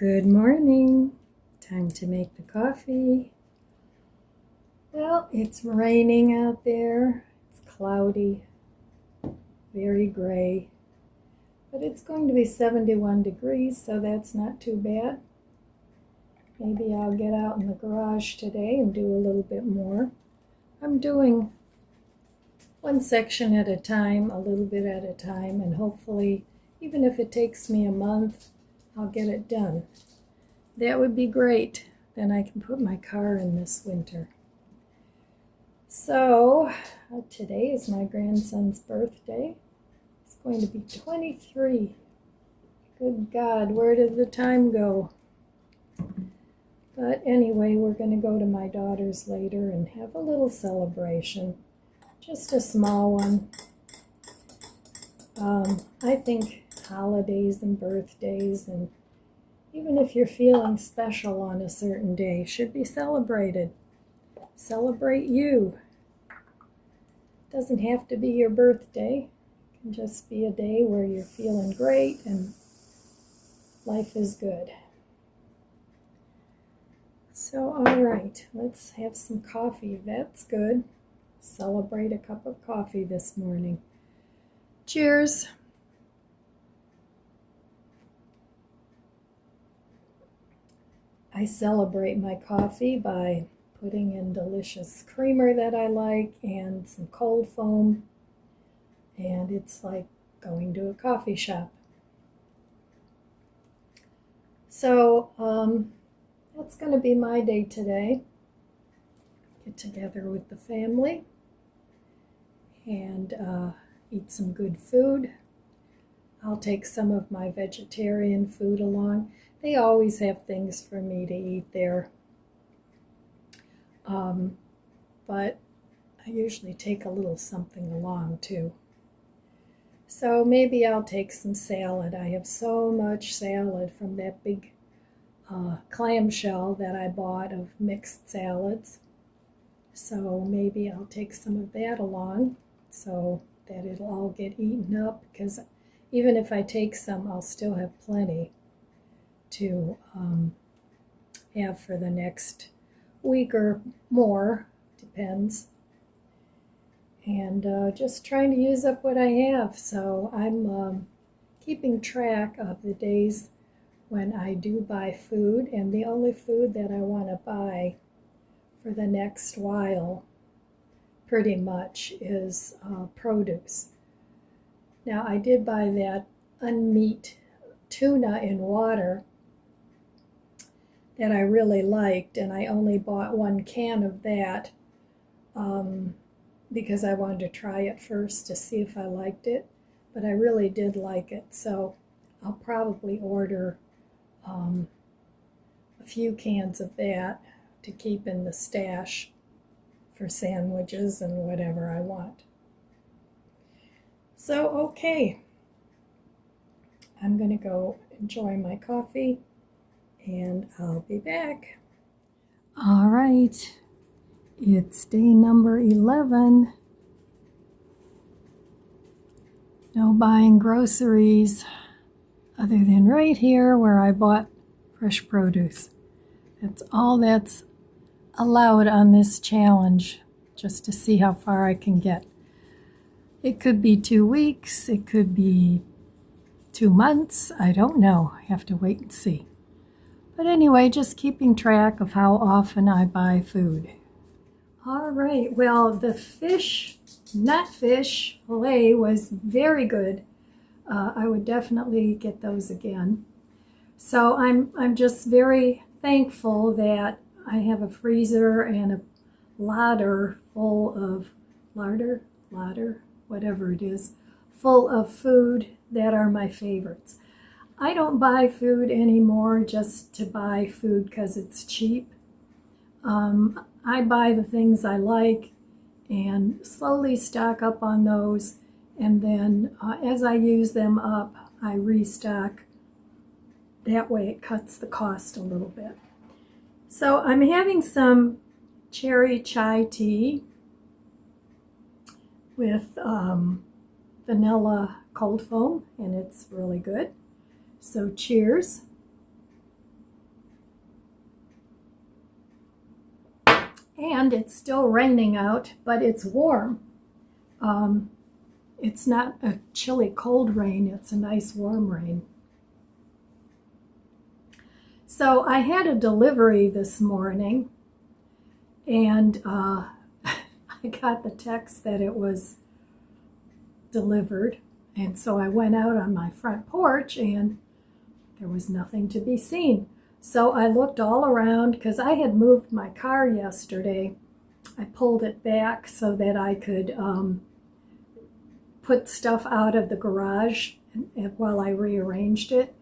Good morning. Time to make the coffee. Well, it's raining out there. It's cloudy, very gray, but it's going to be 71 degrees, so that's not too bad. Maybe I'll get out in the garage today and do a little bit more. I'm doing one section at a time, a little bit at a time, and hopefully, even if it takes me a month, I'll get it done. That would be great. Then I can put my car in this winter. So, today is my grandson's birthday. He's going to be 23. Good God, where did the time go? But anyway, we're going to go to my daughter's later and have a little celebration. Just a small one. I think holidays and birthdays, and even if you're feeling special on a certain day, should be celebrated. Celebrate you. Doesn't have to be your birthday. It can just be a day where you're feeling great and life is good. So, all right, let's have some coffee. That's good. Celebrate a cup of coffee this morning. Cheers. I celebrate my coffee by putting in delicious creamer that I like and some cold foam, and it's like going to a coffee shop. So that's going to be my day today. Get together with the family and eat some good food. I'll take some of my vegetarian food along. They always have things for me to eat there. But I usually take a little something along too. So maybe I'll take some salad. I have so much salad from that big clamshell that I bought of mixed salads. So maybe I'll take some of that along so that it'll all get eaten up, because even if I take some, I'll still have plenty to have for the next week or more, depends. And just trying to use up what I have. So I'm keeping track of the days when I do buy food, and the only food that I want to buy for the next while pretty much is produce. Now, I did buy that unmeat tuna in water that I really liked, and I only bought 1 can of that because I wanted to try it first to see if I liked it, but I really did like it, so I'll probably order a few cans of that to keep in the stash for sandwiches and whatever I want. So, okay, I'm going to go enjoy my coffee, and I'll be back. All right, it's day number 11. No buying groceries other than right here where I bought fresh produce. That's all that's allowed on this challenge, just to see how far I can get. It could be 2 weeks, it could be 2 months, I don't know. I have to wait and see. But anyway, just keeping track of how often I buy food. All right, well, the nutfish fillet was very good. I would definitely get those again. So I'm just very thankful that I have a freezer and a larder full of larder, whatever it is, full of food that are my favorites. I don't buy food anymore just to buy food because it's cheap. I buy the things I like and slowly stock up on those, and then as I use them up, I restock. That way it cuts the cost a little bit. So I'm having some cherry chai tea with vanilla cold foam, and it's really good. So cheers. And it's still raining out, but it's warm. It's not a chilly cold rain, it's a nice warm rain. So I had a delivery this morning, and I got the text that it was delivered. And so I went out on my front porch and there was nothing to be seen. So I looked all around because I had moved my car yesterday. I pulled it back so that I could put stuff out of the garage while I rearranged it.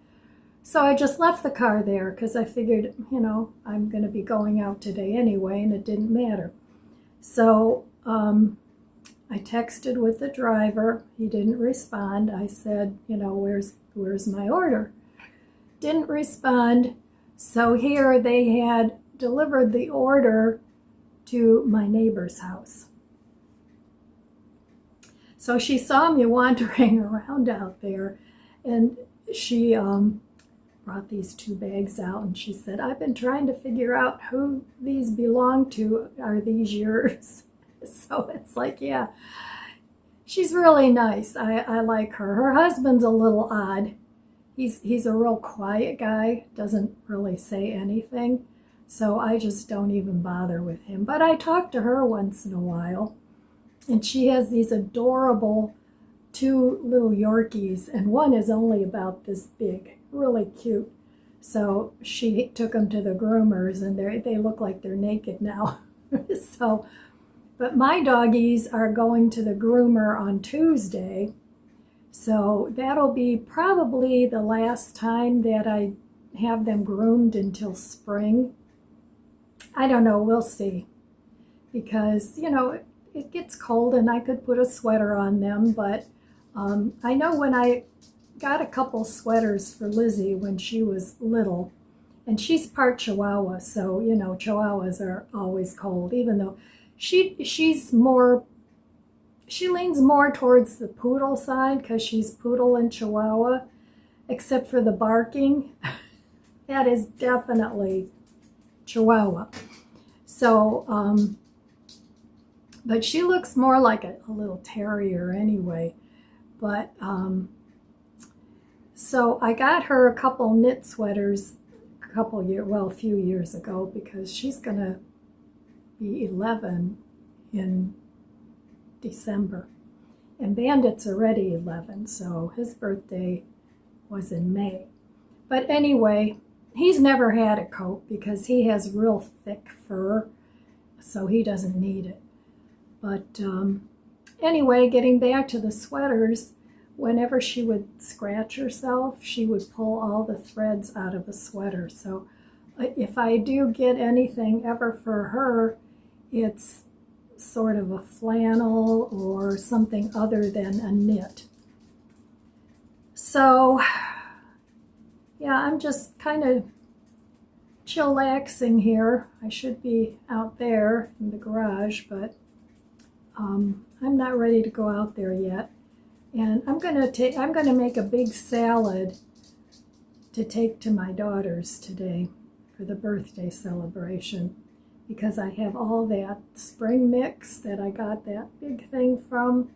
So I just left the car there because I figured, I'm going to be going out today anyway, and it didn't matter. So I texted with the driver. He didn't respond. I said, where's my order? Didn't respond. So here they had delivered the order to my neighbor's house. So she saw me wandering around out there, and she brought these 2 bags out, and she said, I've been trying to figure out who these belong to. Are these yours? So it's like, yeah, she's really nice. I like her. Her husband's a little odd. He's a real quiet guy, doesn't really say anything. So I just don't even bother with him. But I talk to her once in a while. And she has these adorable 2 little Yorkies, and one is only about this big, really cute. So she took them to the groomers, and they look like they're naked now. But my doggies are going to the groomer on Tuesday. So that'll be probably the last time that I have them groomed until spring. I don't know, we'll see. Because, it gets cold and I could put a sweater on them, but I know when I got a couple sweaters for Lizzie when she was little, and she's part Chihuahua, so, Chihuahuas are always cold, even though she leans more towards the poodle side because she's poodle and Chihuahua, except for the barking. That is definitely Chihuahua. So, but she looks more like a little terrier anyway. But, so I got her a couple knit sweaters a few years ago, because she's going to be 11 in December. And Bandit's already 11, so his birthday was in May. But anyway, he's never had a coat because he has real thick fur, so he doesn't need it. But anyway, getting back to the sweaters, whenever she would scratch herself, she would pull all the threads out of a sweater. So if I do get anything ever for her, it's sort of a flannel or something other than a knit. So, yeah, I'm just kind of chillaxing here. I should be out there in the garage, but I'm not ready to go out there yet. And I'm gonna make a big salad to take to my daughter's today for the birthday celebration, because I have all that spring mix that I got that big thing from.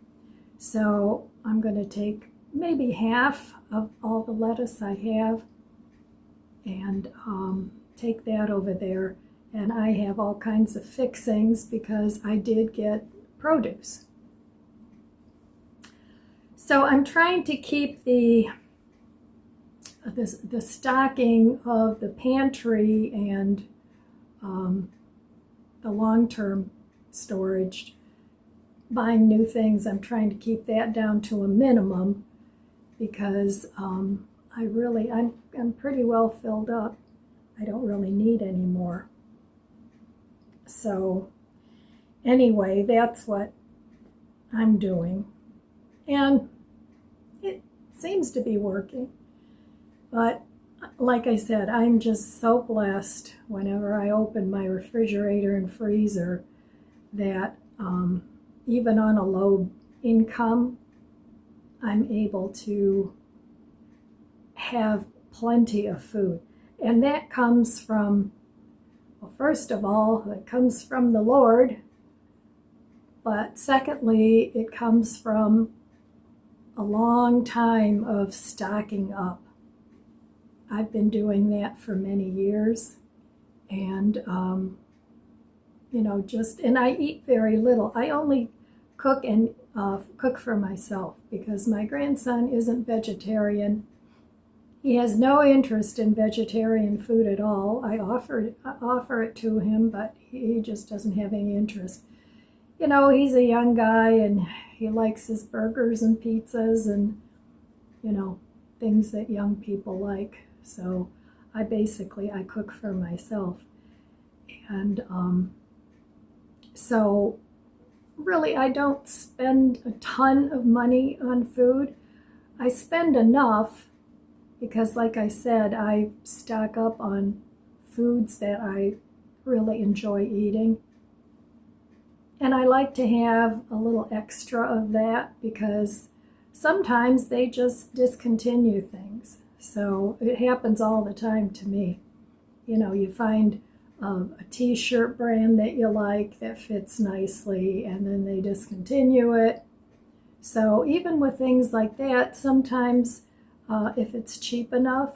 So I'm gonna take maybe half of all the lettuce I have and take that over there. And I have all kinds of fixings because I did get produce. So I'm trying to keep the stocking of the pantry and the long-term storage, buying new things. I'm trying to keep that down to a minimum because I'm pretty well filled up. I don't really need any more. So anyway, that's what I'm doing. And it seems to be working. But like I said, I'm just so blessed whenever I open my refrigerator and freezer that even on a low income, I'm able to have plenty of food. And that comes from Well, first of all, it comes from the Lord, but secondly, it comes from a long time of stocking up. I've been doing that for many years, and and I eat very little. I only cook and cook for myself because my grandson isn't vegetarian. He has no interest in vegetarian food at all. I offer it to him, but he just doesn't have any interest. He's a young guy and he likes his burgers and pizzas and, things that young people like. So I cook for myself. And so really I don't spend a ton of money on food. I spend enough because, like I said, I stock up on foods that I really enjoy eating. And I like to have a little extra of that because sometimes they just discontinue things. So it happens all the time to me. You find a t-shirt brand that you like that fits nicely and then they discontinue it. So even with things like that, sometimes if it's cheap enough,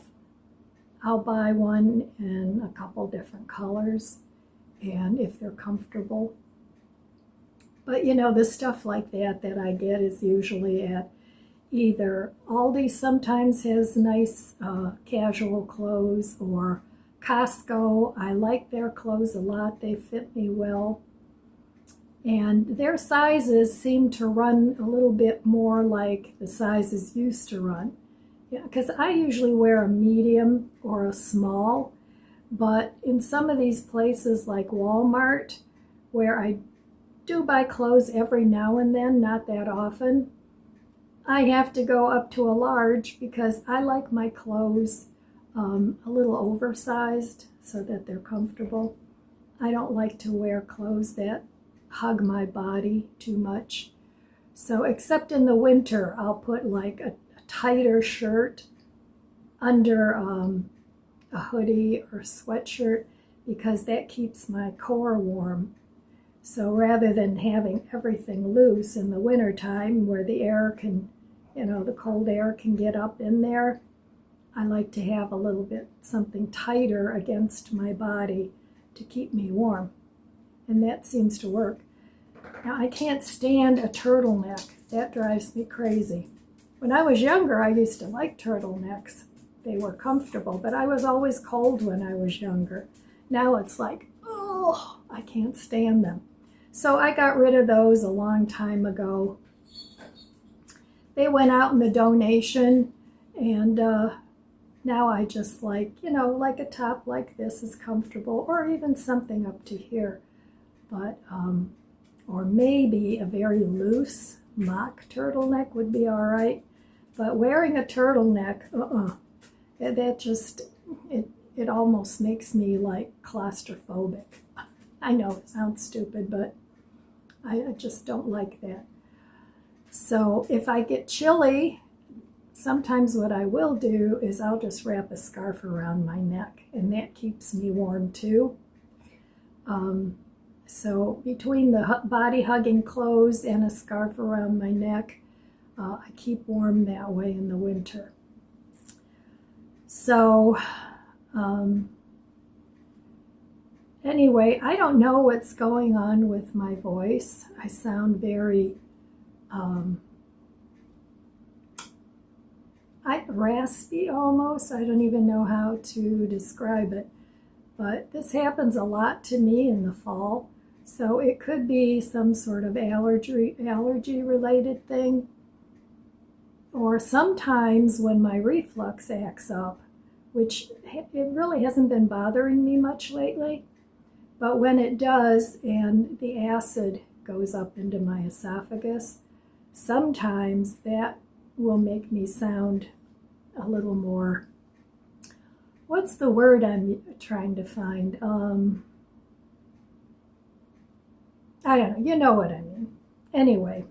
I'll buy one in a couple different colors and if they're comfortable. But the stuff like that I get is usually at either Aldi sometimes has nice casual clothes, or Costco. I like their clothes a lot. They fit me well. And their sizes seem to run a little bit more like the sizes used to run. Because I usually wear a medium or a small, but in some of these places like Walmart, where I do buy clothes every now and then, not that often, I have to go up to a large because I like my clothes a little oversized so that they're comfortable. I don't like to wear clothes that hug my body too much. So except in the winter, I'll put like a tighter shirt under a hoodie or sweatshirt because that keeps my core warm. So rather than having everything loose in the wintertime where the air can, the cold air can get up in there, I like to have a little bit something tighter against my body to keep me warm. And that seems to work. Now, I can't stand a turtleneck. That drives me crazy. When I was younger, I used to like turtlenecks. They were comfortable, but I was always cold when I was younger. Now it's like, oh, I can't stand them. So I got rid of those a long time ago. They went out in the donation, and now I just like, like a top like this is comfortable, or even something up to here. But, or maybe a very loose mock turtleneck would be all right. But wearing a turtleneck, that just, it almost makes me like claustrophobic. I know it sounds stupid, but I just don't like that. So if I get chilly, sometimes what I will do is I'll just wrap a scarf around my neck, and that keeps me warm too. So between the body hugging clothes and a scarf around my neck, I keep warm that way in the winter. So anyway, I don't know what's going on with my voice. I sound very raspy almost. I don't even know how to describe it. But this happens a lot to me in the fall. So it could be some sort of allergy related thing. Or sometimes when my reflux acts up, which it really hasn't been bothering me much lately, but when it does and the acid goes up into my esophagus, sometimes that will make me sound a little more, what's the word I'm trying to find? I don't know, you know what I mean. Anyway.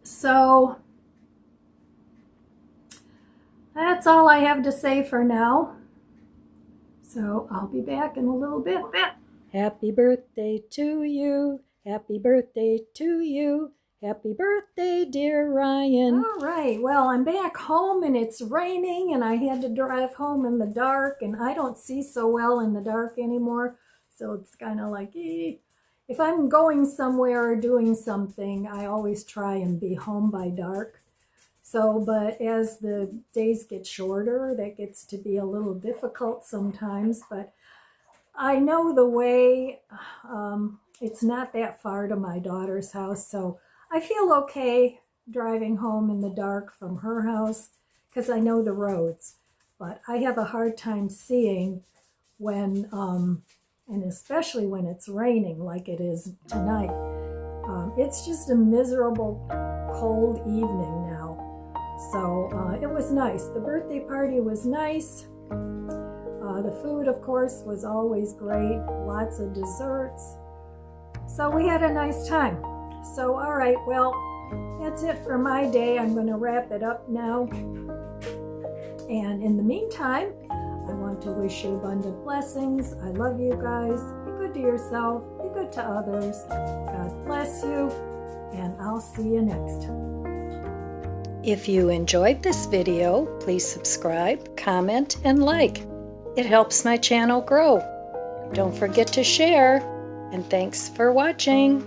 So That's all I have to say for now. So I'll be back in a little bit. Happy birthday to you. Happy birthday to you. Happy birthday, dear Ryan. All right, well, I'm back home and it's raining and I had to drive home in the dark and I don't see so well in the dark anymore. So it's kind of like, if I'm going somewhere or doing something, I always try and be home by dark. So, but as the days get shorter, that gets to be a little difficult sometimes, but I know the way. It's not that far to my daughter's house, so I feel okay driving home in the dark from her house because I know the roads. But I have a hard time seeing when, and especially when it's raining like it is tonight. It's just a miserable, cold evening now. So it was nice. The birthday party was nice. The food, of course, was always great. Lots of desserts. So we had a nice time. So, all right, well, that's it for my day. I'm going to wrap it up now. And in the meantime, I want to wish you abundant blessings. I love you guys. Be good to yourself. Be good to others. God bless you. And I'll see you next time. If you enjoyed this video, please subscribe, comment, and like. It helps my channel grow. Don't forget to share, and thanks for watching.